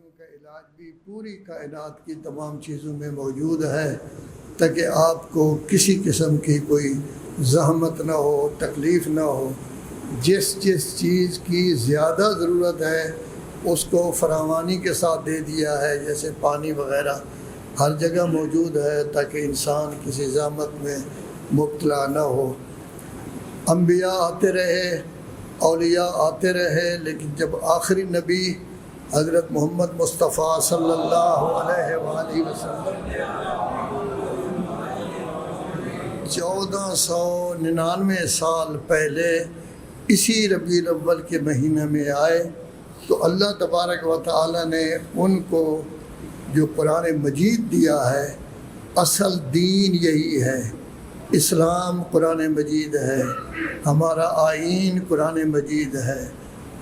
بیماریوں کا علاج بھی پوری کائنات کی تمام چیزوں میں موجود ہے، تاکہ آپ کو کسی قسم کی کوئی زحمت نہ ہو، تکلیف نہ ہو۔ جس چیز کی زیادہ ضرورت ہے اس کو فراوانی کے ساتھ دے دیا ہے، جیسے پانی وغیرہ ہر جگہ موجود ہے تاکہ انسان کسی زحمت میں مبتلا نہ ہو۔ انبیاء آتے رہے، اولیاء آتے رہے، لیکن جب آخری نبی حضرت محمد مصطفیٰ صلی اللہ علیہ وآلہ وسلم 1499 سال پہلے اسی ربیع الاول کے مہینے میں آئے، تو اللہ تبارک و تعالی نے ان کو جو قرآن مجید دیا ہے، اصل دین یہی ہے۔ اسلام قرآن مجید ہے، ہمارا آئین قرآن مجید ہے،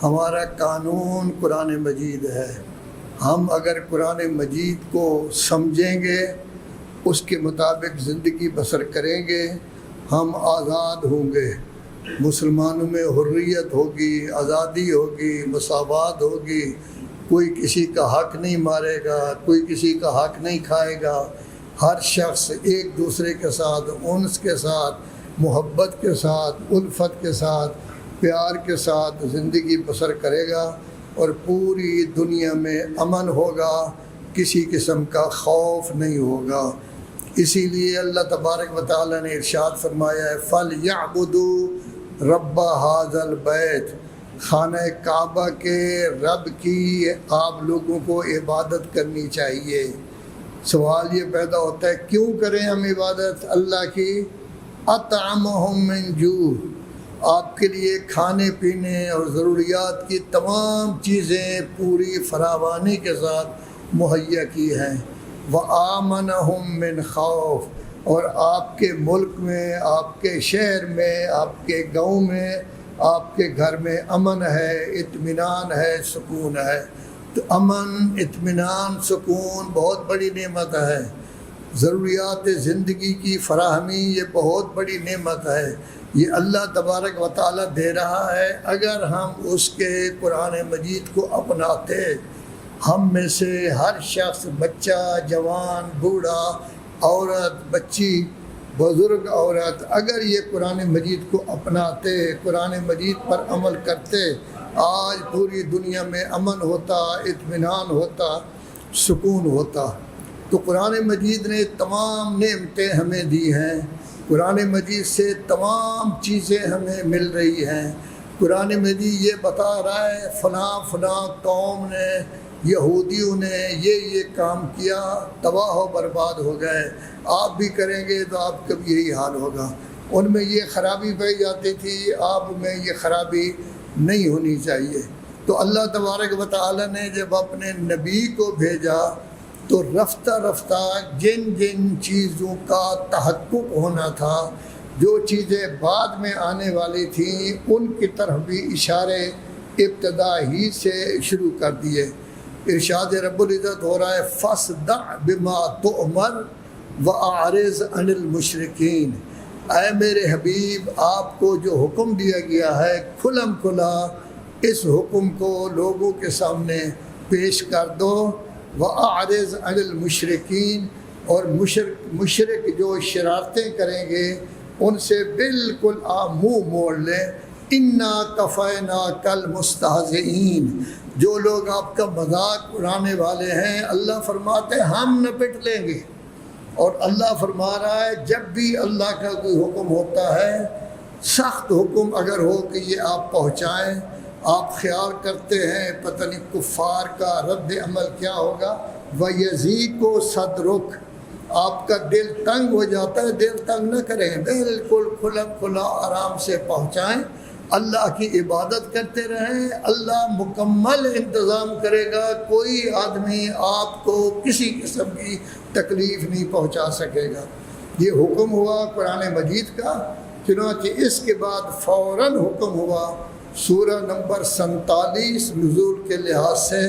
ہمارا قانون قرآن مجید ہے۔ ہم اگر قرآن مجید کو سمجھیں گے، اس کے مطابق زندگی بسر کریں گے، ہم آزاد ہوں گے۔ مسلمانوں میں حریت ہوگی، آزادی ہوگی، مساوات ہوگی، کوئی کسی کا حق نہیں مارے گا، کوئی کسی کا حق نہیں کھائے گا۔ ہر شخص ایک دوسرے کے ساتھ انس کے ساتھ، محبت کے ساتھ، الفت کے ساتھ، پیار کے ساتھ زندگی بسر کرے گا، اور پوری دنیا میں امن ہوگا، کسی قسم کا خوف نہیں ہوگا۔ اسی لیے اللہ تبارک و تعالی نے ارشاد فرمایا ہے فَلْيَعْبُدُوا رَبَّ هَذَا الْبَيْتِ، خانہ کعبہ کے رب کی آپ لوگوں کو عبادت کرنی چاہیے۔ سوال یہ پیدا ہوتا ہے کیوں کریں ہم عبادت اللہ کی؟ اطعمہم من جوع، آپ کے لیے کھانے پینے اور ضروریات کی تمام چیزیں پوری فراوانی کے ساتھ مہیا کی ہیں۔ وآمنہم من خوف، اور آپ کے ملک میں، آپ کے شہر میں، آپ کے گاؤں میں، آپ کے گھر میں امن ہے، اطمینان ہے، سکون ہے۔ تو امن، اطمینان، سکون بہت بڑی نعمت ہے۔ ضروریات زندگی کی فراہمی یہ بہت بڑی نعمت ہے، یہ اللہ تبارک و تعالی دے رہا ہے اگر ہم اس کے قرآن مجید کو اپناتے۔ ہم میں سے ہر شخص، بچہ، جوان، بوڑھا، عورت، بچی، بزرگ عورت، اگر یہ قرآن مجید کو اپناتے، قرآن مجید پر عمل کرتے، آج پوری دنیا میں امن ہوتا، اطمینان ہوتا، سکون ہوتا۔ تو قرآن مجید نے تمام نعمتیں ہمیں دی ہیں، قرآن مجید سے تمام چیزیں ہمیں مل رہی ہیں۔ قرآن مجید یہ بتا رہا ہے فلاں قوم نے، یہودیوں نے یہ کام کیا، تباہ و برباد ہو گئے، آپ بھی کریں گے تو آپ کا بھی یہی حال ہوگا۔ ان میں یہ خرابی پائی جاتی تھی، آپ میں یہ خرابی نہیں ہونی چاہیے۔ تو اللہ تبارک و تعالی نے جب اپنے نبی کو بھیجا تو رفتہ رفتہ جن چیزوں کا تحقق ہونا تھا، جو چیزیں بعد میں آنے والی تھیں، ان کی طرف بھی اشارے ابتدا ہی سے شروع کر دیے۔ ارشاد رب العزت ہو رہا ہے فَاصْدَعْ بِمَا تُؤْمَرْ وَأَعْرِضْ عَنِ الْمُشْرِكِينَ، اے میرے حبیب آپ کو جو حکم دیا گیا ہے کھلم کھلا اس حکم کو لوگوں کے سامنے پیش کر دو۔ وَأَعْرِضْ عَنِ الْمُشْرِكِينَ، اور مشرک جو شرارتیں کریں گے ان سے بالکل آپ منہ موڑ لیں۔ اِنَّا كَفَيْنَاكَ الْمُسْتَهْزِئِينَ، جو لوگ آپ کا مذاق اڑانے والے ہیں اللہ فرماتے ہیں ہم نپٹ لیں گے۔ اور اللہ فرما رہا ہے جب بھی اللہ کا کوئی حکم ہوتا ہے، سخت حکم اگر ہو کہ یہ آپ پہنچائیں، آپ خیال کرتے ہیں پتہ نہیں کفار کا رد عمل کیا ہوگا، وَيَزِيقُ صَدْرُكَ، آپ کا دل تنگ ہو جاتا ہے، دل تنگ نہ کریں، بالکل کھلم کھلا آرام سے پہنچائیں، اللہ کی عبادت کرتے رہیں، اللہ مکمل انتظام کرے گا، کوئی آدمی آپ کو کسی قسم کی تکلیف نہیں پہنچا سکے گا۔ یہ حکم ہوا قرآن مجید کا۔ چنانچہ اس کے بعد فوراً حکم ہوا سورہ نمبر 47 نزول کے لحاظ سے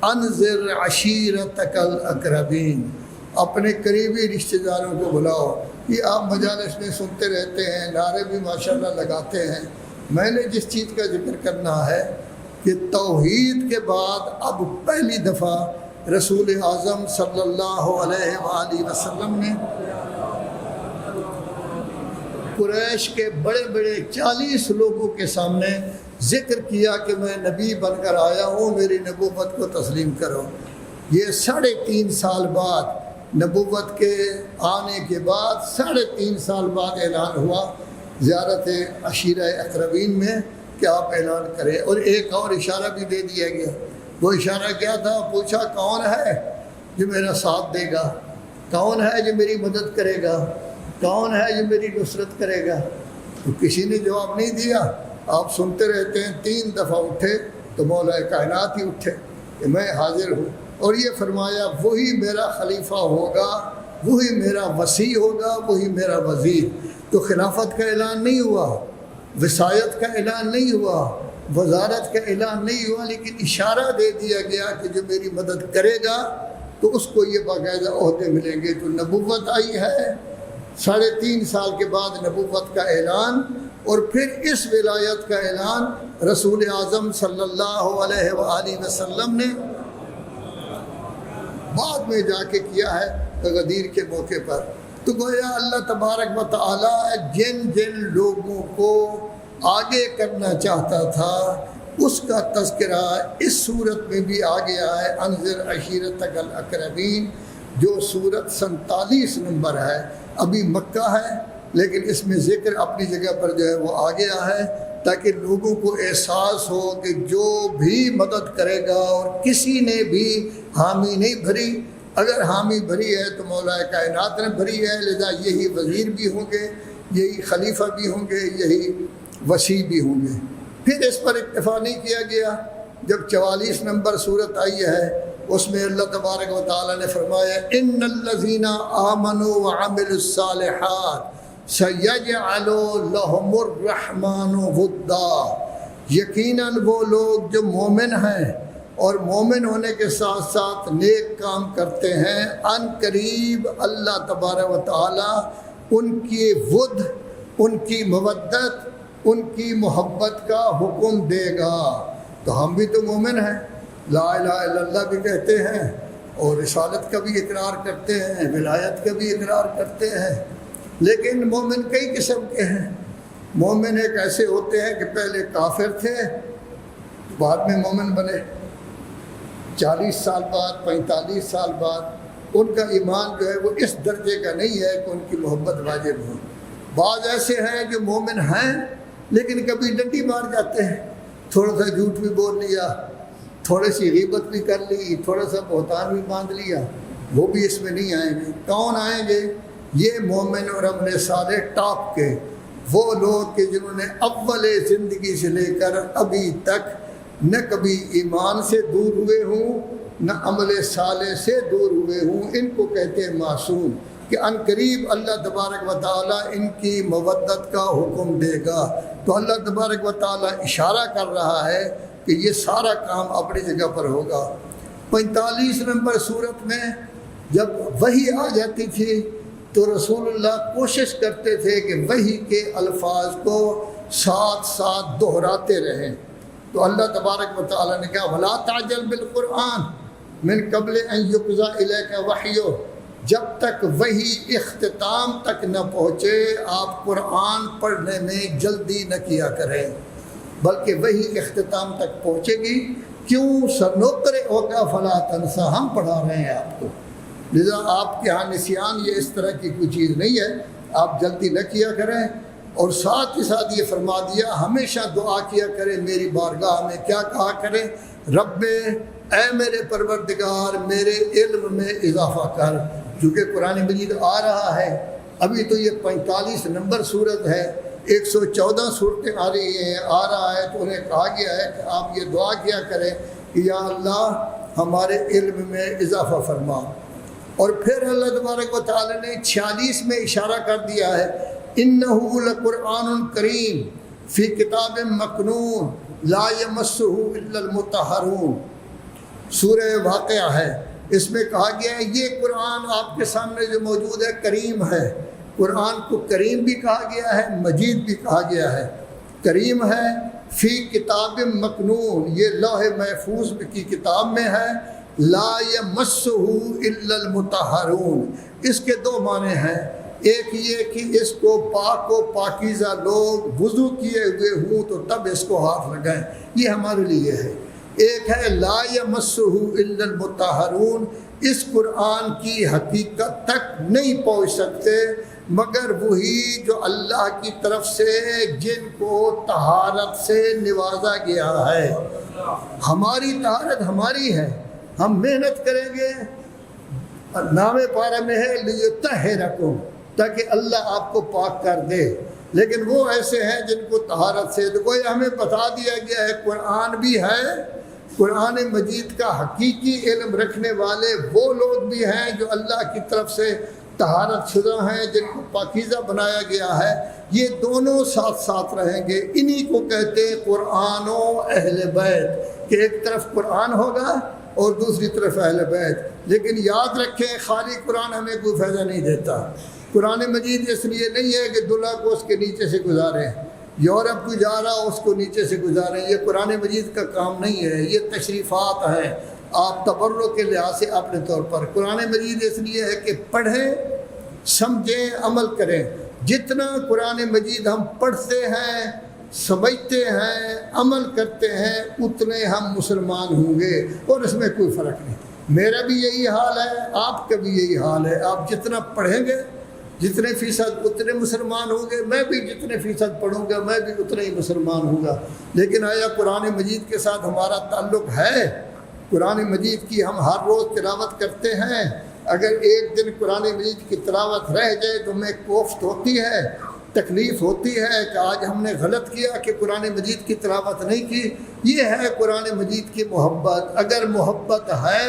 انذر عشیرتک الاقربین، اپنے قریبی رشتہ داروں کو بلاؤ۔ یہ آپ مجالس میں سنتے رہتے ہیں، نعرے بھی ماشاءاللہ لگاتے ہیں۔ میں نے جس چیز کا ذکر کرنا ہے کہ توحید کے بعد اب پہلی دفعہ رسول اعظم صلی اللہ علیہ وآلہ وسلم نے قریش کے بڑے بڑے 40 لوگوں کے سامنے ذکر کیا کہ میں نبی بن کر آیا ہوں، میری نبوت کو تسلیم کرو۔ یہ 3.5 سال بعد نبوت کے آنے کے بعد 3.5 سال بعد اعلان ہوا زیارت عشیرہ اقربین میں کہ آپ اعلان کریں۔ اور ایک اور اشارہ بھی دے دیا گیا۔ وہ اشارہ کیا تھا؟ پوچھا کون ہے جو میرا ساتھ دے گا، کون ہے جو میری مدد کرے گا، کون ہے جو میری نصرت کرے گا؟ تو کسی نے جواب نہیں دیا۔ آپ سنتے رہتے ہیں 3 دفعہ اٹھے تو مولا کائنات ہی اٹھے کہ میں حاضر ہوں، اور یہ فرمایا وہی میرا خلیفہ ہوگا، وہی میرا وصی ہوگا، وہی میرا وزیر۔ تو خلافت کا اعلان نہیں ہوا، وصایت کا اعلان نہیں ہوا، وزارت کا اعلان نہیں ہوا، لیکن اشارہ دے دیا گیا کہ جو میری مدد کرے گا تو اس کو یہ باقاعدہ عہدے ملیں گے۔ تو نبوت آئی ہے، 3.5 سال کے بعد نبوت کا اعلان، اور پھر اس ولایت کا اعلان رسول اعظم صلی اللہ علیہ وآلہ وسلم نے بعد میں جا کے کیا ہے غدیر کے موقع پر۔ تو گویا اللہ تبارک و تعالی جن جن لوگوں کو آگے کرنا چاہتا تھا اس کا تذکرہ اس صورت میں بھی آ گیا ہے۔ انذر عشیرتک الاقربین، جو صورت 47 نمبر ہے، ابھی مکہ ہے لیکن اس میں ذکر اپنی جگہ پر جو ہے وہ آ گیا ہے، تاکہ لوگوں کو احساس ہو کہ جو بھی مدد کرے گا، اور کسی نے بھی حامی نہیں بھری، اگر حامی بھری ہے تو مولا کائنات نے بھری ہے، لذا یہی وزیر بھی ہوں گے، یہی خلیفہ بھی ہوں گے، یہی وصی بھی ہوں گے۔ پھر اس پر اکتفا نہیں کیا گیا۔ جب 44 نمبر صورت آئی ہے اس میں اللہ تبارک و تعالیٰ نے فرمایا ان الذین آمنوا وعملوا الصالحات سیجعل لهم الرحمن ودا، یقیناً وہ لوگ جو مومن ہیں اور مومن ہونے کے ساتھ ساتھ نیک کام کرتے ہیں، ان قریب اللہ تبارک و تعالیٰ ان کی ود، ان کی مودت، ان کی محبت کا حکم دے گا۔ تو ہم بھی تو مومن ہیں، لا الہ الا اللہ بھی کہتے ہیں، اور رسالت کا بھی اقرار کرتے ہیں، ولایت کا بھی اقرار کرتے ہیں، لیکن مومن کئی قسم کے ہیں۔ مومن ایک ایسے ہوتے ہیں کہ پہلے کافر تھے، بعد میں مومن بنے، 40 سال بعد، 45 سال بعد ان کا ایمان جو ہے وہ اس درجے کا نہیں ہے کہ ان کی محبت واجب ہو۔ بعض ایسے ہیں جو مومن ہیں لیکن کبھی ڈنڈی مار جاتے ہیں، تھوڑا سا جھوٹ بھی بول لیا، تھوڑی سی غیبت بھی کر لی، تھوڑا سا بہتان بھی باندھ لیا، وہ بھی اس میں نہیں آئیں گے۔ کون آئیں گے؟ یہ مومن اور عمل صالح ٹاپ کے، وہ لوگ کہ جنہوں نے اول زندگی سے لے کر ابھی تک نہ کبھی ایمان سے دور ہوئے ہوں نہ عمل صالح سے دور ہوئے ہوں، ان کو کہتے ہیں معصوم، کہ ان قریب اللہ تبارک و تعالیٰ ان کی مودت کا حکم دے گا۔ تو اللہ تبارک و تعالیٰ اشارہ کر رہا ہے کہ یہ سارا کام اپنی جگہ پر ہوگا۔ 45 نمبر صورت میں جب وحی آ جاتی تھی تو رسول اللہ کوشش کرتے تھے کہ وحی کے الفاظ کو ساتھ ساتھ دہراتے رہیں۔ تو اللہ تبارک و تعالیٰ نے کہا وَلَا تَعْجَلْ بِالْقُرْآنِ مِنْ قَبْلِ أَنْ يُقْضَى إِلَيْكَ وَحْيُهُ، جب تک وحی اختتام تک نہ پہنچے آپ قرآن پڑھنے میں جلدی نہ کیا کریں، بلکہ وحی اختتام تک پہنچے گی۔ کیوں؟ سَنُقْرِئُكَ فَلَا تَنْسَى، ہم پڑھا رہے ہیں آپ کو، لذا آپ کے ہاں نسیان یہ اس طرح کی کوئی چیز نہیں ہے، آپ جلدی نہ کیا کریں۔ اور ساتھ ہی ساتھ یہ فرما دیا ہمیشہ دعا کیا کریں میری بارگاہ میں، کیا کہا کریں؟ رب اے میرے پروردگار میرے علم میں اضافہ کر، کیونکہ قرآن مجید آ رہا ہے، ابھی تو یہ 45 نمبر صورت ہے، 114 صورتیں آ رہی ہیں، آ رہا ہے، تو انہیں کہا گیا ہے کہ آپ یہ دعا کیا کریں کہ یا اللہ ہمارے علم میں اضافہ فرما۔ اور پھر اللہ تبارک و تعالی نے 46 میں اشارہ کر دیا ہے اِنَّهُ لَقُرْآنٌ کریم فی کتاب مکنون لا یمسہ الا المطہرون، سورہ واقعہ ہے، اس میں کہا گیا ہے یہ قرآن آپ کے سامنے جو موجود ہے کریم ہے۔ قرآن کو کریم بھی کہا گیا ہے، مجید بھی کہا گیا ہے۔ کریم ہے فی کتاب مکنون، یہ لوح محفوظ کی کتاب میں ہے، لا یمسہ الا المطہرون۔ اس کے دو معنی ہیں، ایک یہ کہ اس کو پاک و پاکیزہ لوگ وضو کیے ہوئے ہوں تو تب اس کو ہاتھ لگائیں، یہ ہمارے لیے ہے۔ ایک ہے لا یمسہ الا المطہرون، اس قرآن کی حقیقت تک نہیں پہنچ سکتے مگر وہی جو اللہ کی طرف سے جن کو طہارت سے نوازا گیا ہے۔ ہماری طہارت ہماری ہے، ہم محنت کریں گے، نام پارہ میں ہے لیطہرکم، تاکہ اللہ آپ کو پاک کر دے، لیکن وہ ایسے ہیں جن کو طہارت سے تو کوئی ہمیں بتا دیا گیا ہے۔ قرآن بھی ہے، قرآن مجید کا حقیقی علم رکھنے والے وہ لوگ بھی ہیں جو اللہ کی طرف سے طہارت شدہ ہیں، جن کو پاکیزہ بنایا گیا ہے، یہ دونوں ساتھ ساتھ رہیں گے۔ انہی کو کہتے ہیں قرآن و اہل بیت، کہ ایک طرف قرآن ہوگا اور دوسری طرف اہل بیت۔ لیکن یاد رکھیں خالی قرآن ہمیں کوئی فائدہ نہیں دیتا۔ قرآن مجید اس لیے نہیں ہے کہ دلہا کو اس کے نیچے سے گزاریں، یورپ کو جا رہا اس کو نیچے سے گزاریں، یہ قرآن مجید کا کام نہیں ہے، یہ تشریفات ہیں آپ تبرک کے لحاظ سے اپنے طور پر۔ قرآن مجید اس لیے ہے کہ پڑھیں، سمجھیں، عمل کریں۔ جتنا قرآن مجید ہم پڑھتے ہیں، سمجھتے ہیں، عمل کرتے ہیں، اتنے ہم مسلمان ہوں گے، اور اس میں کوئی فرق نہیں۔ میرا بھی یہی حال ہے، آپ کا بھی یہی حال ہے۔ آپ جتنا پڑھیں گے جتنے فیصد اتنے مسلمان ہوں گے، میں بھی جتنے فیصد پڑھوں گا میں بھی اتنا ہی مسلمان ہوں گا۔ لیکن آیا قرآن مجید کے ساتھ ہمارا تعلق ہے؟ قرآن مجید کی ہم ہر روز تلاوت کرتے ہیں، اگر ایک دن قرآن مجید کی تلاوت رہ جائے تو ہمیں کوفت ہوتی ہے، تکلیف ہوتی ہے کہ آج ہم نے غلط کیا کہ قرآن مجید کی تلاوت نہیں کی۔ یہ ہے قرآن مجید کی محبت۔ اگر محبت ہے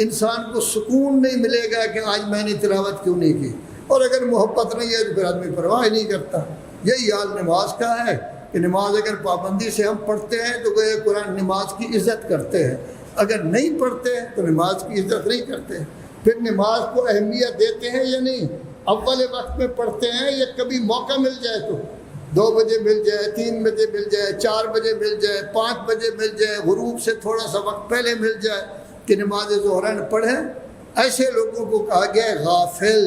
انسان کو سکون نہیں ملے گا کہ آج میں نے تلاوت کیوں نہیں کی، اور اگر محبت نہیں ہے تو پھر آدمی پرواہ ہی نہیں کرتا۔ یہی حال نماز کا ہے کہ نماز اگر پابندی سے ہم پڑھتے ہیں تو گویا قرآن نماز کی عزت کرتے ہیں، اگر نہیں پڑھتے تو نماز کی عزت نہیں کرتے۔ پھر نماز کو اہمیت دیتے ہیں یا نہیں؟ اول وقت میں پڑھتے ہیں یا کبھی موقع مل جائے تو 2 بجے مل جائے، 3 بجے مل جائے، 4 بجے مل جائے، 5 بجے مل جائے، غروب سے تھوڑا سا وقت پہلے مل جائے کہ نماز ظہرین پڑھیں۔ ایسے لوگوں کو کہا گیا ہے غافل،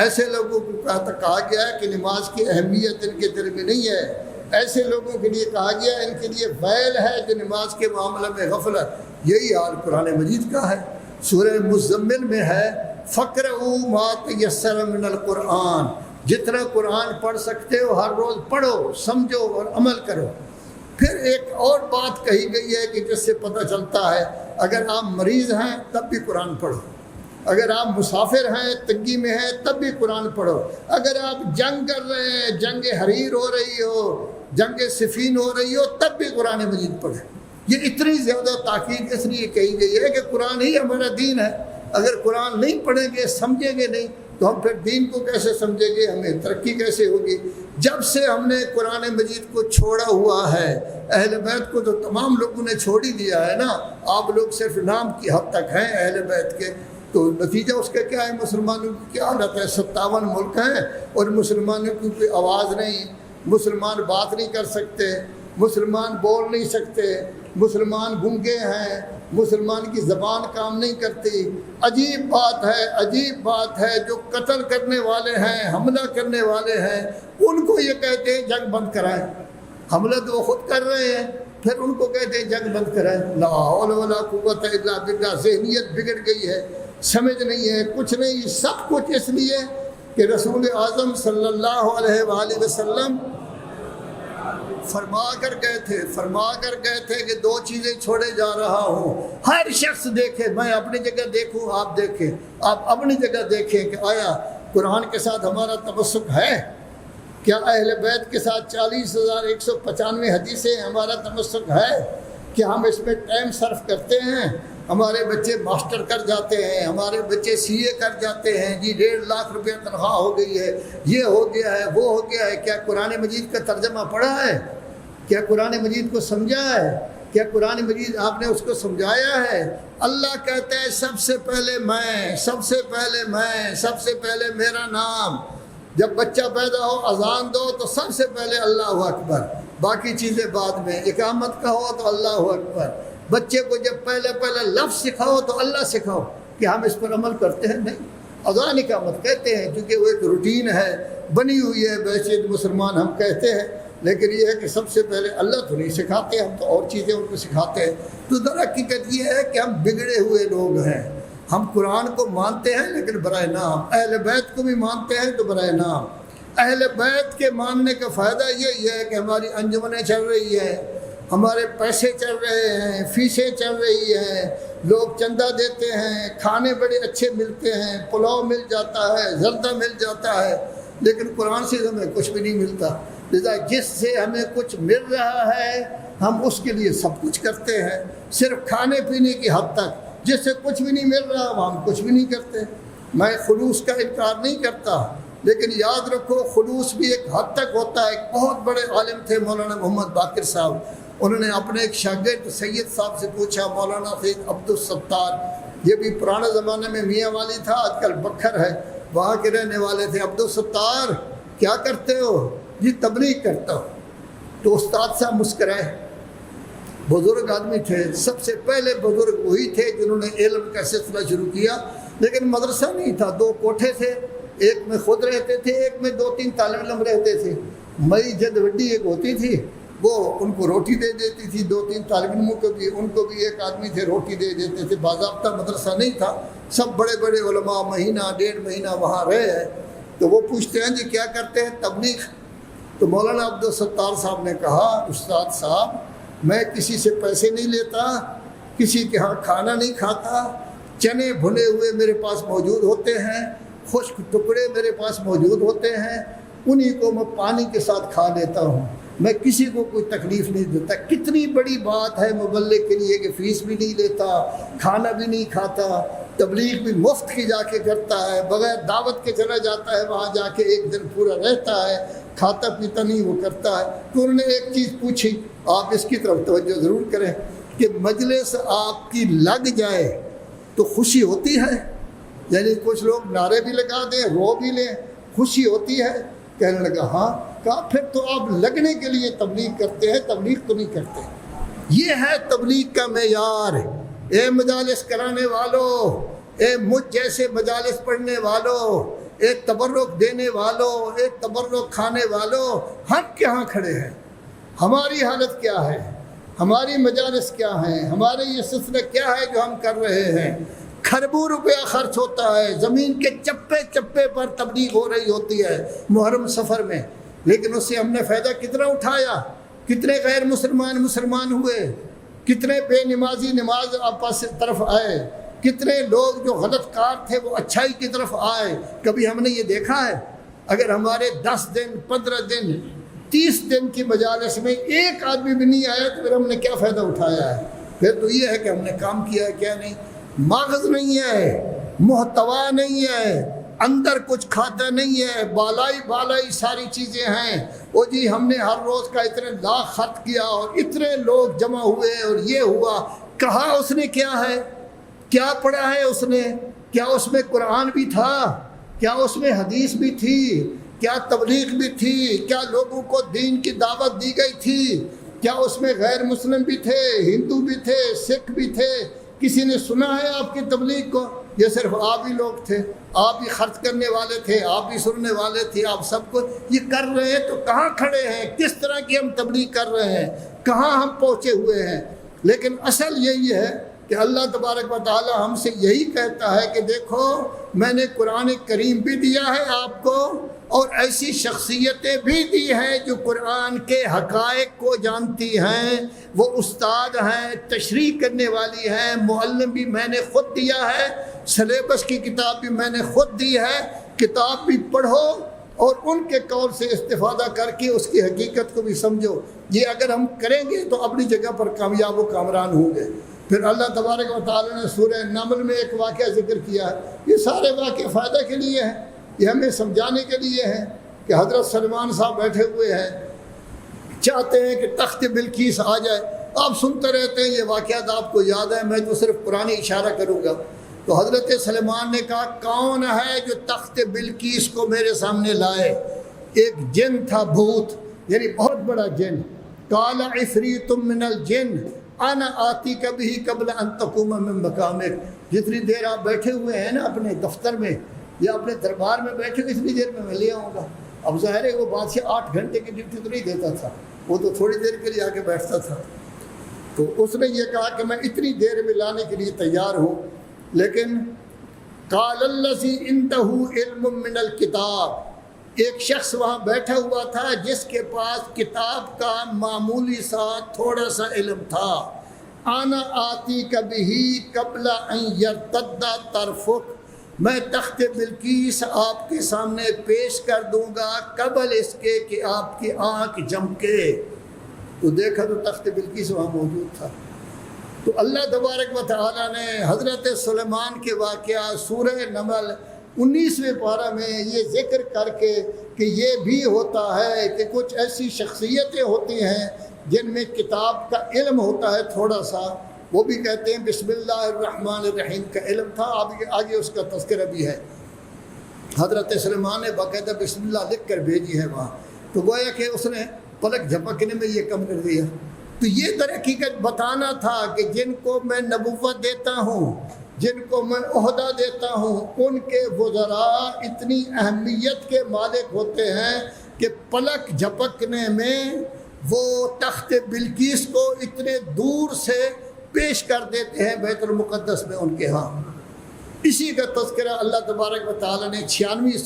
ایسے لوگوں کو کہا گیا ہے کہ نماز کی اہمیت ان کے دل میں نہیں ہے۔ ایسے لوگوں کے لیے کہا گیا ہے ان کے لیے ویل ہے جو نماز کے معاملے میں غفلت۔ یہی حال قرآن مجید کا ہے۔ سورہ مزمل میں ہے فَقْرَؤُوا مَا تَيَسَّرَ مِنَ الْقُرْآنِ، جتنا قرآن پڑھ سکتے ہو ہر روز پڑھو، سمجھو اور عمل کرو۔ پھر ایک اور بات کہی گئی ہے کہ جس سے پتہ چلتا ہے اگر آپ مریض ہیں تب بھی قرآن پڑھو، اگر آپ مسافر ہیں، تنگی میں ہیں، تب بھی قرآن پڑھو، اگر آپ جنگ کر رہے ہیں، جنگ حریر ہو رہی ہو، جنگ صفین ہو رہی ہو، تب بھی قرآن مجید پڑھیں۔ یہ اتنی زیادہ تاکید اس لیے کہی گئی ہے کہ قرآن ہی ہمارا دین ہے۔ اگر قرآن نہیں پڑھیں گے، سمجھیں گے نہیں، تو ہم پھر دین کو کیسے سمجھیں گے، ہمیں ترقی کیسے ہوگی؟ جب سے ہم نے قرآن مجید کو چھوڑا ہوا ہے، اہل بیت کو تو تمام لوگوں نے چھوڑ ہی دیا ہے نا، آپ لوگ صرف نام کی حد تک ہیں اہل بیت کے، تو نتیجہ اس کا کیا ہے؟ مسلمانوں کی کیا حالت ہے؟ 57 ملک ہیں اور مسلمانوں کی کوئی آواز نہیں، مسلمان بات نہیں کر سکتے، مسلمان بول نہیں سکتے، مسلمان گنگے ہیں، مسلمان کی زبان کام نہیں کرتی۔ عجیب بات ہے، عجیب بات ہے۔ جو قتل کرنے والے ہیں، حملہ کرنے والے ہیں، ان کو یہ کہتے ہیں جنگ بند کرائیں۔ حملہ تو وہ خود کر رہے ہیں، پھر ان کو کہتے ہیں جنگ بند کرائیں۔ لا حول ولا قوت الا باللہ۔ ذہنیت بگڑ گئی ہے، سمجھ نہیں ہے، کچھ نہیں، سب کچھ اس لیے کہ رسول اعظم صلی اللہ علیہ وآلہ وسلم فرما کر گئے تھے کہ 2 چیزیں چھوڑے جا رہا ہوں۔ ہر شخص دیکھے، میں اپنی جگہ دیکھوں، آپ دیکھیں، آپ اپنی جگہ دیکھیں کہ آیا قرآن کے ساتھ ہمارا تمسک ہے؟ کیا اہل بیت کے ساتھ 40,195 حدیثیں ہمارا تمسک ہے؟ کہ ہم اس میں ٹائم صرف کرتے ہیں؟ ہمارے بچے ماسٹر کر جاتے ہیں، ہمارے بچے CA کر جاتے ہیں، جی 1.5 لاکھ روپے تنخواہ ہو گئی ہے، یہ ہو گیا ہے، وہ ہو گیا ہے۔ کیا قرآن مجید کا ترجمہ پڑھا ہے؟ کیا قرآن مجید کو سمجھا ہے؟ کیا قرآن مجید آپ نے اس کو سمجھایا ہے؟ اللہ کہتا ہے سب سے پہلے میں، سب سے پہلے میں، سب سے پہلے میرا نام۔ جب بچہ پیدا ہو اذان دو تو سب سے پہلے اللہ اکبر، باقی چیزیں بعد میں. اقامت کا ہو تو اللہ اکبر. بچے کو جب پہلے لفظ سکھاؤ تو اللہ سکھاؤ کہ ہم اس پر عمل کرتے ہیں. نہیں، اذان اقامت کہتے ہیں کیونکہ وہ ایک روٹین ہے بنی ہوئی ہے. ویسے مسلمان ہم کہتے ہیں، لیکن یہ ہے کہ سب سے پہلے اللہ تو نہیں سکھاتے، ہم تو اور چیزیں ان کو سکھاتے ہیں. تو در حقیقت یہ ہے کہ ہم بگڑے ہوئے لوگ ہیں. ہم قرآن کو مانتے ہیں لیکن برائے نام، اہل بیت کو بھی مانتے ہیں تو برائے نام. اہل بیت کے ماننے کا فائدہ یہی ہے کہ ہماری انجمنیں چل رہی ہیں، ہمارے پیسے چل رہے ہیں، فیسیں چل رہی ہیں، لوگ چندہ دیتے ہیں، کھانے بڑے اچھے ملتے ہیں، پلاؤ مل جاتا ہے، زردہ مل جاتا ہے. لیکن قرآن سے ہمیں کچھ بھی نہیں ملتا. لذا جس سے ہمیں کچھ مل رہا ہے ہم اس کے لیے سب کچھ کرتے ہیں، صرف کھانے پینے کی حد تک. جس سے کچھ بھی نہیں مل رہا وہ ہم کچھ بھی نہیں کرتے. میں خلوص کا انکار نہیں کرتا، لیکن یاد رکھو خلوص بھی ایک حد تک ہوتا ہے. ایک بہت بڑے عالم تھے مولانا محمد باقر صاحب. انہوں نے اپنے ایک شاگرد سید صاحب سے پوچھا، مولانا سید عبدالستار، یہ بھی پرانے زمانے میں میاں والی تھا، آج کل بکھر ہے، وہاں کے رہنے والے تھے. عبدالستار کیا کرتے ہو؟ جی تبلیغ کرتا ہوں. تو استاد صاحب مسکرائے. بزرگ آدمی تھے، سب سے پہلے بزرگ وہی تھے جنہوں نے علم کا سلسلہ شروع کیا. لیکن مدرسہ نہیں تھا، 2 کوٹھے تھے، ایک میں خود رہتے تھے، ایک میں 2-3 طالب علم رہتے تھے. مئی جد وڈی ایک ہوتی تھی، وہ ان کو روٹی دے دیتی تھی. 2-3 طالب علموں کو بھی، ان کو بھی ایک آدمی تھے روٹی دے دیتے تھے. باضابطہ مدرسہ نہیں تھا، سب بڑے بڑے علماء مہینہ 1.5 مہینہ وہاں رہے ہیں. تو وہ پوچھتے ہیں جی کیا کرتے ہیں؟ تبلیغ. تو مولانا عبدالستار صاحب نے کہا، استاد صاحب میں کسی سے پیسے نہیں لیتا، کسی کے ہاں کھانا نہیں کھاتا. چنے بھنے ہوئے میرے پاس موجود ہوتے ہیں، خشک ٹکڑے میرے پاس موجود ہوتے ہیں، انہی کو میں پانی کے ساتھ کھا لیتا ہوں. میں کسی کو کوئی تکلیف نہیں دیتا. کتنی بڑی بات ہے مبلغ کے لیے کہ فیس بھی نہیں لیتا، کھانا بھی نہیں کھاتا، تبلیغ بھی مفت کی جا کے کرتا ہے، بغیر دعوت کے چلا جاتا ہے، وہاں جا کے ایک دن پورا رہتا ہے، کھاتا پیتا نہیں وہ کرتا ہے. تو انہوں نے ایک چیز پوچھی، آپ اس کی طرف توجہ ضرور کریں کہ مجلس آپ کی لگ جائے تو خوشی ہوتی ہے. یعنی کچھ لوگ نعرے بھی لگا دیں، رو بھی لیں، خوشی ہوتی ہے. کہنے لگا ہاں. کہا پھر تو آپ لگنے کے لیے تبلیغ کرتے ہیں، تبلیغ تو نہیں کرتے. یہ ہے تبلیغ کا معیار. اے مجالس کرانے والوں، اے مجھ جیسے مجالس پڑھنے والوں، اے تبرک دینے والوں، اے تبرک کھانے والوں، ہم کہاں کھڑے ہیں؟ ہماری حالت کیا ہے؟ ہماری مجالس کیا ہیں؟ ہمارے یہ سلسلہ کیا ہے جو ہم کر رہے ہیں؟ کھربوں روپیہ خرچ ہوتا ہے، زمین کے چپے چپے پر تبلیغ ہو رہی ہوتی ہے محرم سفر میں، لیکن اس سے ہم نے فائدہ کتنا اٹھایا؟ کتنے غیر مسلمان ہوئے؟ کتنے بے نمازی نماز آپس طرف آئے؟ کتنے لوگ جو غلط کار تھے وہ اچھائی کی طرف آئے؟ کبھی ہم نے یہ دیکھا ہے؟ اگر ہمارے 10 دن 15 دن 30 دن کی مجالس میں ایک آدمی بھی نہیں آیا تو پھر ہم نے کیا فائدہ اٹھایا ہے؟ پھر تو یہ ہے کہ ہم نے کام کیا ہے کیا نہیں. ماغذ نہیں ہے، محتوا نہیں ہے، اندر کچھ کھاتا نہیں ہے، بالائی ساری چیزیں ہیں. وہ جی ہم نے ہر روز کا اتنے لاکھ خط کیا اور اتنے لوگ جمع ہوئے اور یہ ہوا. کہا اس نے کیا ہے؟ کیا پڑھا ہے اس نے؟ کیا اس میں قرآن بھی تھا؟ کیا اس میں حدیث بھی تھی؟ کیا تبلیغ بھی تھی؟ کیا لوگوں کو دین کی دعوت دی گئی تھی؟ کیا اس میں غیر مسلم بھی تھے، ہندو بھی تھے، سکھ بھی تھے؟ کسی نے سنا ہے آپ کی تبلیغ کو؟ یہ صرف آپ ہی لوگ تھے، آپ ہی خرچ کرنے والے تھے، آپ ہی سننے والے تھے. آپ سب کو یہ کر رہے ہیں تو کہاں کھڑے ہیں؟ کس طرح کی ہم تبلیغ کر رہے ہیں؟ کہاں ہم پہنچے ہوئے ہیں؟ لیکن اصل یہی ہے کہ اللہ تبارک و تعالی ہم سے یہی کہتا ہے کہ دیکھو میں نے قرآن کریم بھی دیا ہے آپ کو، اور ایسی شخصیتیں بھی دی ہیں جو قرآن کے حقائق کو جانتی ہیں. وہ استاد ہیں، تشریح کرنے والی ہیں، معلم بھی میں نے خود دیا ہے، سلیبس کی کتاب بھی میں نے خود دی ہے. کتاب بھی پڑھو اور ان کے قول سے استفادہ کر کے اس کی حقیقت کو بھی سمجھو. یہ اگر ہم کریں گے تو اپنی جگہ پر کامیاب و کامران ہوں گے. پھر اللہ تبارک و تعالی نے سورہ نمل میں ایک واقعہ ذکر کیا ہے. یہ سارے واقعے فائدہ کے لیے ہیں، یہ ہمیں سمجھانے کے لیے ہے کہ حضرت سلمان صاحب بیٹھے ہوئے ہیں، چاہتے ہیں کہ تخت بلقیس آ جائے. آپ سنتے رہتے ہیں، یہ واقعات آپ کو یاد ہے، میں تو صرف پرانی اشارہ کروں گا. تو حضرت سلمان نے کہا کون ہے جو تخت بلقیس کو میرے سامنے لائے؟ ایک جن تھا، بھوت، یعنی بہت بڑا جن. قال عفریت من الجن انا آتیک بہ قبل ان تقوم من مقامک. جتنی دیر آپ بیٹھے ہوئے ہیں نا اپنے دفتر میں یا اپنے دربار میں بیٹھے ہوئے، اتنی دیر میں لے آؤں گا. اب ظاہر ہے وہ بادشاہ 8 گھنٹے کی ڈیوٹی تو نہیں دیتا تھا، وہ تو تھوڑی دیر کے لیے آ کے بیٹھتا تھا. تو اس نے یہ کہا کہ میں اتنی دیر میں لانے کے لیے تیار ہوں. لیکن قال الذی عندہ علم من الکتاب، ایک شخص وہاں بیٹھا ہوا تھا جس کے پاس کتاب کا معمولی سا تھوڑا سا علم تھا. انا آتیک بہ قبل ان یرتد طرفک، میں تخت بلقیس آپ کے سامنے پیش کر دوں گا قبل اس کے کہ آپ کی آنکھ جھمکے. تو دیکھا تو تخت بلقیس وہاں موجود تھا. تو اللہ تبارک و تعالیٰ نے حضرت سلیمان کے واقعہ سورہ نمل 19ویں پارہ میں یہ ذکر کر کے کہ یہ بھی ہوتا ہے کہ کچھ ایسی شخصیتیں ہوتی ہیں جن میں کتاب کا علم ہوتا ہے تھوڑا سا، وہ بھی کہتے ہیں بسم اللہ الرحمن الرحیم کا علم تھا. آگے اس کا تذکرہ بھی ہے. حضرت سلیمان نے باقاعدہ بسم اللہ لکھ کر بھیجی ہے وہاں. تو گویا کہ اس نے پلک جھپکنے میں یہ کم کر دیا. تو یہ در حقیقت بتانا تھا کہ جن کو میں نبوت دیتا ہوں، جن کو میں عہدہ دیتا ہوں، ان کے وزراء اتنی اہمیت کے مالک ہوتے ہیں کہ پلک جھپکنے میں وہ تخت بلقیس کو اتنے دور سے پیش کر دیتے ہیں بیت المقدس میں ان کے ہاں. اسی کا تذکرہ اللہ تبارک و تعالیٰ نے 96ویں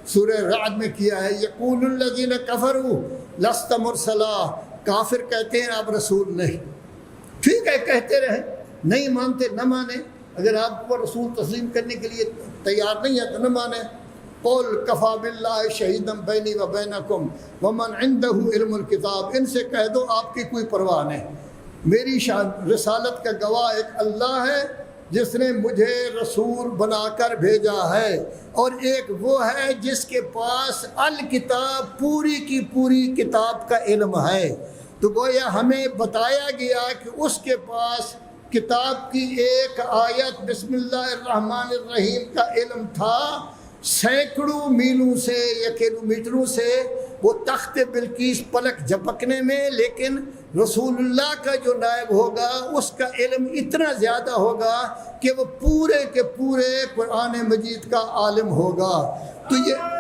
سورہ رعد میں کیا ہے. یقول الذین کفروا لست مرسلا، کافر کہتے ہیں آپ رسول نہیں. ٹھیک ہے کہتے رہے، نہیں مانتے نہ مانے. اگر آپ کو رسول تسلیم کرنے کے لیے تیار نہیں ہے تو نہ مانے. قل کفا باللہ شہیدا بینی و بینکم ومن عندہ علم الکتاب، ان سے کہہ دو آپ کی کوئی پرواہ نہیں، میری رسالت کا گواہ ایک اللہ ہے جس نے مجھے رسول بنا کر بھیجا ہے، اور ایک وہ ہے جس کے پاس الکتاب پوری کی پوری کتاب کا علم ہے. تو گویا ہمیں بتایا گیا کہ اس کے پاس کتاب کی ایک آیت بسم اللہ الرحمن الرحیم کا علم تھا. سینکڑوں میلوں سے یا کلومیٹروں سے وہ تخت بلقیس پلک جھپکنے میں، لیکن رسول اللہ کا جو نائب ہوگا اس کا علم اتنا زیادہ ہوگا کہ وہ پورے کے پورے قرآن مجید کا عالم ہوگا. تو یہ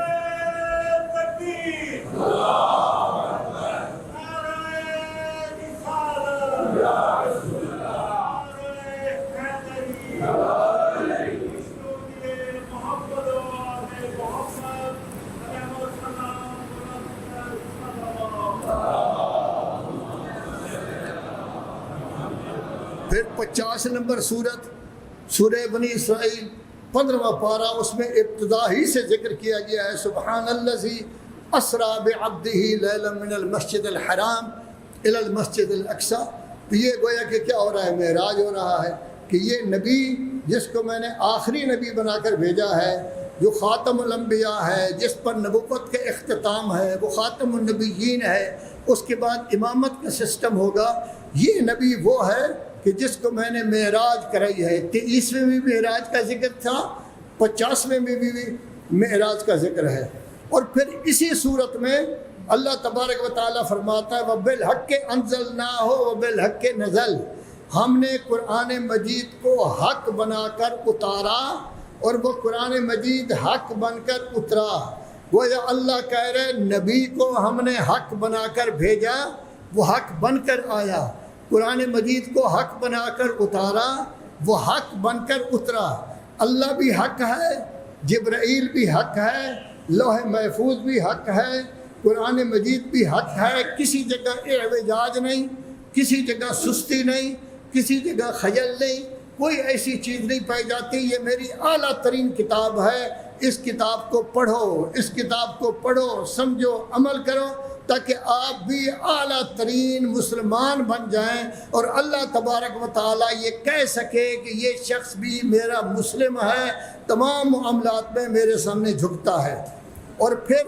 پھر 50 نمبر سورہ بنی اسرائیل 15واں پارہ، اس میں ابتدا ہی سے ذکر کیا گیا ہے سبحان الذی اسریٰ بعبدہ لیلا من المسجد الحرام الی المسجد الاقصی. تو یہ گویا کہ کیا ہو رہا ہے، معراج ہو رہا ہے کہ یہ نبی جس کو میں نے آخری نبی بنا کر بھیجا ہے، جو خاتم الانبیاء ہے، جس پر نبوت کا اختتام ہے، وہ خاتم النبیین ہے، اس کے بعد امامت کا سسٹم ہوگا. یہ نبی وہ ہے کہ جس کو میں نے معراج کرائی ہے. 23ویں میں بھی معراج کا ذکر تھا، 50ویں میں بھی معراج کا ذکر ہے. اور پھر اسی صورت میں اللہ تبارک و تعالیٰ فرماتا ہے وَبِالْحَقِّ أَنزَلْنَاهُ وَبِالْحَقِّ نَزَلَ، ہم نے قرآن مجید کو حق بنا کر اتارا اور وہ قرآن مجید حق بن کر اترا. گویا اللہ کہہ رہے نبی کو ہم نے حق بنا کر بھیجا، وہ حق بن کر آیا. قرآن مجید کو حق بنا کر اتارا، وہ حق بن کر اترا. اللہ بھی حق ہے، جبرائیل بھی حق ہے، لوح محفوظ بھی حق ہے، قرآن مجید بھی حق ہے. کسی جگہ اعوجاج نہیں، کسی جگہ سستی نہیں، کسی جگہ خجل نہیں، کوئی ایسی چیز نہیں پائی جاتی. یہ میری اعلیٰ ترین کتاب ہے، اس کتاب کو پڑھو، اس کتاب کو پڑھو، سمجھو، عمل کرو، تاکہ آپ بھی اعلیٰ ترین مسلمان بن جائیں اور اللہ تبارک و تعالیٰ یہ کہہ سکے کہ یہ شخص بھی میرا مسلم ہے، تمام معاملات میں میرے سامنے جھکتا ہے. اور پھر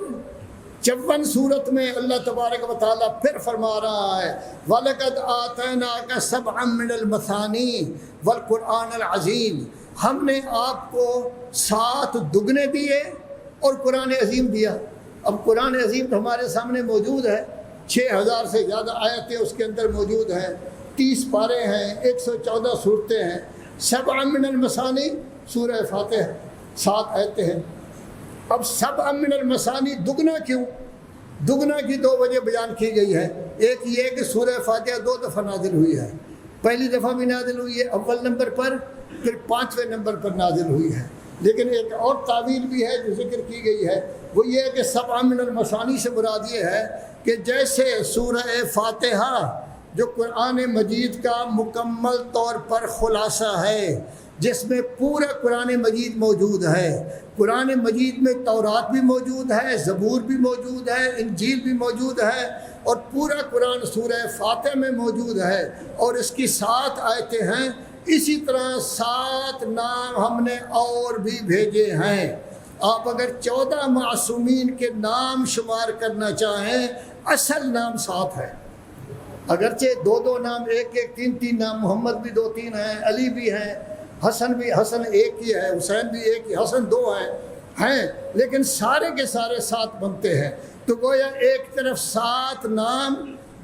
54 صورت میں اللہ تبارک و تعالیٰ پھر فرما رہا ہے وَلَقَدْ آتَيْنَاكَ سَبْعًا مِّنَ الْمَثَانِي وَالْقُرْآنَ الْعَظِيمِ، ہم نے آپ کو 7 دگنے دیے اور قرآن عظیم دیا. اب قرآن عظیم تو ہمارے سامنے موجود ہے، 6000 سے زیادہ آیتیں اس کے اندر موجود ہیں، 30 پارے ہیں، 114 صورتیں ہیں۔ 7 من المثانی سورہ فاتحہ 7 آیتیں ہیں۔ اب 7 من المثانی دگنا کیوں؟ دگنا کی 2 وجہ بیان کی گئی ہے۔ ایک یہ کہ سورہ فاتحہ 2 دفعہ نازل ہوئی ہے، پہلی دفعہ بھی نازل ہوئی ہے اول نمبر پر، پھر 5ویں نمبر پر نازل ہوئی ہے۔ لیکن ایک اور تعویل بھی ہے جو ذکر کی گئی ہے، وہ یہ ہے کہ 7 من المثانی سے مراد یہ ہے کہ جیسے سورہ فاتحہ جو قرآن مجید کا مکمل طور پر خلاصہ ہے، جس میں پورا قرآن مجید موجود ہے، قرآن مجید میں تورات بھی موجود ہے، زبور بھی موجود ہے، انجیل بھی موجود ہے، اور پورا قرآن سورہ فاتحہ میں موجود ہے، اور اس کی 7 آیتیں ہیں۔ اسی طرح 7 نام ہم نے اور بھی بھیجے ہیں۔ آپ اگر 14 معصومین کے نام شمار کرنا چاہیں، اصل نام 7 ہے، اگرچہ 2 نام، 1 3 نام، محمد بھی 2 ہیں، علی بھی ہیں، حسن بھی، حسن ایک ہی ہے، حسین بھی ایک ہی، حسن 2 ہیں، لیکن سارے کے سارے 7 بنتے ہیں۔ تو گویا ایک طرف 7 نام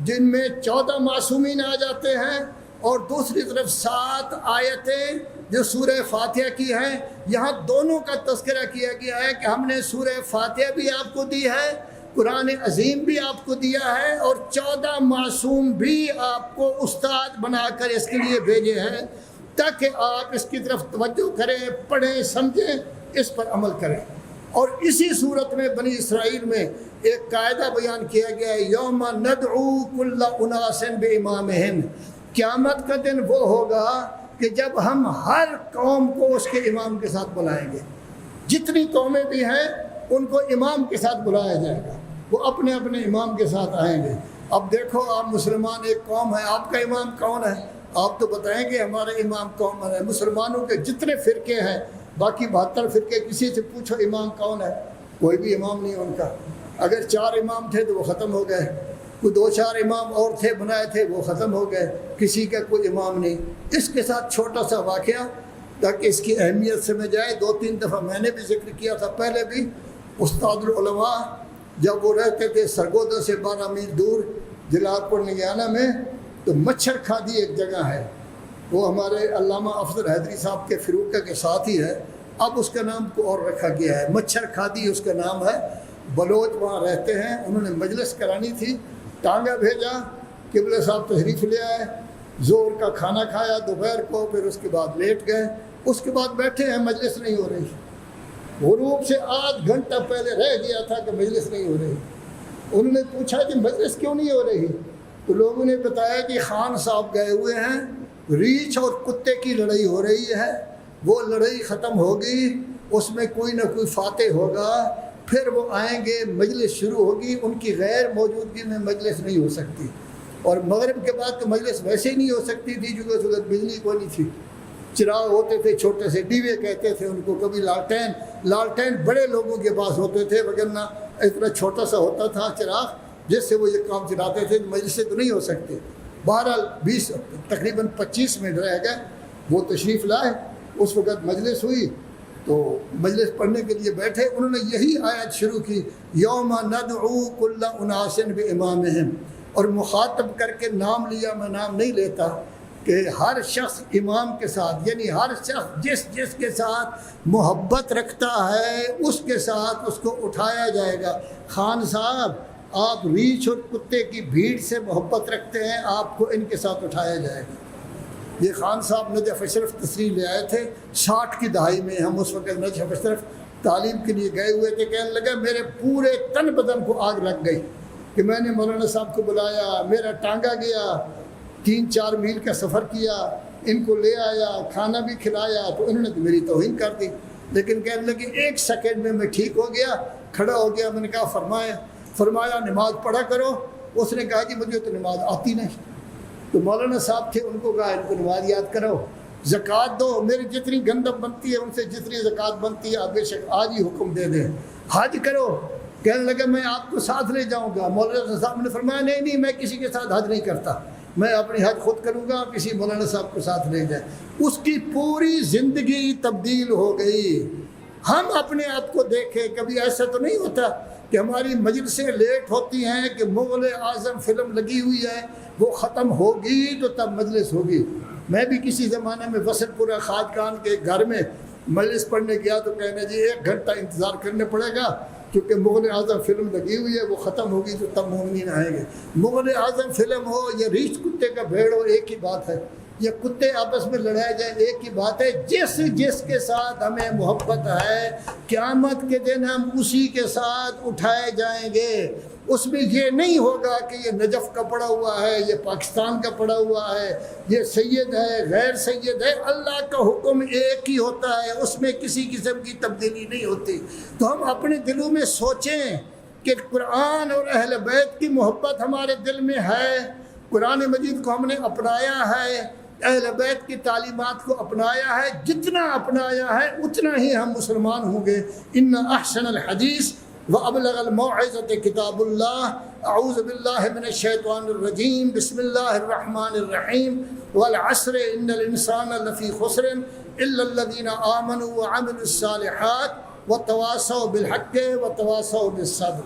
جن میں 14 معصومین آ جاتے ہیں، اور دوسری طرف 7 آیتیں جو سورہ فاتحہ کی ہیں۔ یہاں دونوں کا تذکرہ کیا گیا ہے کہ ہم نے سورہ فاتحہ بھی آپ کو دی ہے، قرآن عظیم بھی آپ کو دیا ہے، اور 14 معصوم بھی آپ کو استاد بنا کر اس کے لیے بھیجے ہیں، تاکہ آپ اس کی طرف توجہ کریں، پڑھیں، سمجھیں، اس پر عمل کریں۔ اور اسی صورت میں بنی اسرائیل میں ایک قاعدہ بیان کیا گیا ہے، یوم ندعو کل اناس بامامہم، قیامت کا دن وہ ہوگا کہ جب ہم ہر قوم کو اس کے امام کے ساتھ بلائیں گے، جتنی قومیں بھی ہیں ان کو امام کے ساتھ بلایا جائے گا، وہ اپنے اپنے امام کے ساتھ آئیں گے۔ اب دیکھو، آپ مسلمان ایک قوم ہے، آپ کا امام کون ہے؟ آپ تو بتائیں گے ہمارے امام کون ہے۔ مسلمانوں کے جتنے فرقے ہیں، باقی 72 فرقے، کسی سے پوچھو امام کون ہے، کوئی بھی امام نہیں ان کا۔ اگر 4 امام تھے تو وہ ختم ہو گئے، کوئی 2-4 امام اور تھے بنائے تھے، وہ ختم ہو گئے، کسی کا کوئی امام نہیں۔ اس کے ساتھ چھوٹا سا واقعہ تاکہ اس کی اہمیت سمجھ جائے، 2-3 دفعہ میں نے بھی ذکر کیا تھا پہلے بھی۔ استاد العلماء جب وہ رہتے تھے سرگودا سے 12 میل دور جلال پور نگیانہ میں، تو مچھر کھادی ایک جگہ ہے، وہ ہمارے علامہ افضل حیدری صاحب کے فروقہ کے ساتھ ہی ہے، اب اس کا نام کو اور رکھا گیا ہے، مچھر کھادی اس کا نام ہے۔ بلوچ وہاں رہتے ہیں، انہوں نے مجلس کرانی تھی، ٹانگا بھیجا، قبلہ صاحب تشریف لے آئے، زور کا کھانا کھایا دوپہر کو، پھر اس کے بعد لیٹ گئے، اس کے بعد بیٹھے ہیں، مجلس نہیں ہو رہی۔ غروب سے آدھ گھنٹہ پہلے رہ گیا تھا کہ مجلس نہیں ہو رہی۔ انہوں نے پوچھا کہ مجلس کیوں نہیں ہو رہی؟ تو لوگوں نے بتایا کہ خان صاحب گئے ہوئے ہیں، ریچھ اور کتے کی لڑائی ہو رہی ہے، وہ لڑائی ختم ہوگی، اس میں کوئی نہ کوئی فاتح ہوگا، پھر وہ آئیں گے، مجلس شروع ہوگی، ان کی غیر موجودگی میں مجلس نہیں ہو سکتی۔ اور مغرب کے بعد تو مجلس ویسے ہی نہیں ہو سکتی تھی، کیونکہ اس وقت بجلی کوئی نہیں تھی، چراغ ہوتے تھے، چھوٹے سے ڈیوے کہتے تھے ان کو، کبھی لالٹین بڑے لوگوں کے پاس ہوتے تھے، وگرنہ اتنا چھوٹا سا ہوتا تھا چراغ جس سے وہ یہ کام چلاتے تھے، مجلسیں تو نہیں ہو سکتے۔ بہرحال 20 تقریباً 25 منٹ رہ گئے، وہ تشریف لائے، اس وقت مجلس ہوئی، تو مجلس پڑھنے کے لیے بیٹھے، انہوں نے یہی آیت شروع کی، یوم ندعو کل اناس بامامہم، اور مخاطب کر کے نام لیا، میں نام نہیں لیتا، کہ ہر شخص امام کے ساتھ، یعنی ہر شخص جس کے ساتھ محبت رکھتا ہے اس کے ساتھ اس کو اٹھایا جائے گا۔ خان صاحب، آپ ریچھ اور کتے کی بھیڑ سے محبت رکھتے ہیں، آپ کو ان کے ساتھ اٹھایا جائے گا۔ یہ خان صاحب نجف اشرف تشریف لے آئے تھے 60 کی دہائی میں، ہم اس وقت نجف اشرف تعلیم کے لیے گئے ہوئے تھے، کہنے لگا میرے پورے تن بدن کو آگ لگ گئی کہ میں نے مولانا صاحب کو بلایا، میرا ٹانگا گیا، 3-4 میل کا سفر کیا، ان کو لے آیا، کھانا بھی کھلایا، تو انہوں نے تو میری توہین کر دی، لیکن کہنے لگے 1 سیکنڈ میں ٹھیک ہو گیا، کھڑا ہو گیا۔ میں نے کہا فرمایا نماز پڑھا کرو۔ اس نے کہا کہ مجھے تو نماز آتی نہیں۔ تو مولانا صاحب تھے، ان کو کہا ان کو نماز یاد کرو، زکوٰۃ دو، میری جتنی گندم بنتی ہے ان سے جتنی زکوٰۃ بنتی ہے آپ بے شک آج ہی حکم دے دیں، حج کرو۔ کہنے لگا میں آپ کو ساتھ لے جاؤں گا۔ مولانا صاحب نے فرمایا نہیں میں کسی کے ساتھ حج نہیں کرتا، میں اپنی حج خود کروں گا، کسی مولانا صاحب کو ساتھ لے جائیں۔ اس کی پوری زندگی تبدیل ہو گئی۔ ہم اپنے آپ کو دیکھیں، کبھی ایسا تو نہیں ہوتا کہ ہماری مجلسیں لیٹ ہوتی ہیں کہ مغل اعظم فلم لگی ہوئی ہے، وہ ختم ہوگی تو تب مجلس ہوگی۔ میں بھی کسی زمانے میں وسط پورہ خواجگان کے گھر میں مجلس پڑھنے گیا تو کہنے جی 1 گھنٹہ انتظار کرنے پڑے گا کیونکہ مغل اعظم فلم لگی ہوئی ہے، وہ ختم ہوگی تو تب مومنین آئیں گے۔ مغل اعظم فلم ہو یا ریچھ کتے کا بھیڑ ہو، ایک ہی بات ہے، یہ کتے آپس میں لڑائے جائیں ایک ہی بات ہے۔ جس کے ساتھ ہمیں محبت ہے قیامت کے دن ہم اسی کے ساتھ اٹھائے جائیں گے۔ اس میں یہ نہیں ہوگا کہ یہ نجف کا پڑا ہوا ہے، یہ پاکستان کا پڑا ہوا ہے، یہ سید ہے غیر سید ہے۔ اللہ کا حکم ایک ہی ہوتا ہے، اس میں کسی قسم کی تبدیلی نہیں ہوتی۔ تو ہم اپنے دلوں میں سوچیں کہ قرآن اور اہل بیت کی محبت ہمارے دل میں ہے، قرآن مجید کو ہم نے اپنایا ہے، اہل بیت کی تعلیمات کو اپنایا ہے، جتنا اپنایا ہے اتنا ہی ہم مسلمان ہوں گے۔ ان احسن الحدیث وابلغ الموعظۃ کتاب اللہ۔ اعوذ باللہ من الشیطان الرجیم، بسم اللہ الرحمن الرحیم۔ والعصر ان الانسان لفی خسر الا الذین آمنوا وعملوا الصالحات وتواصوا بالحق وتواصوا بالصبر۔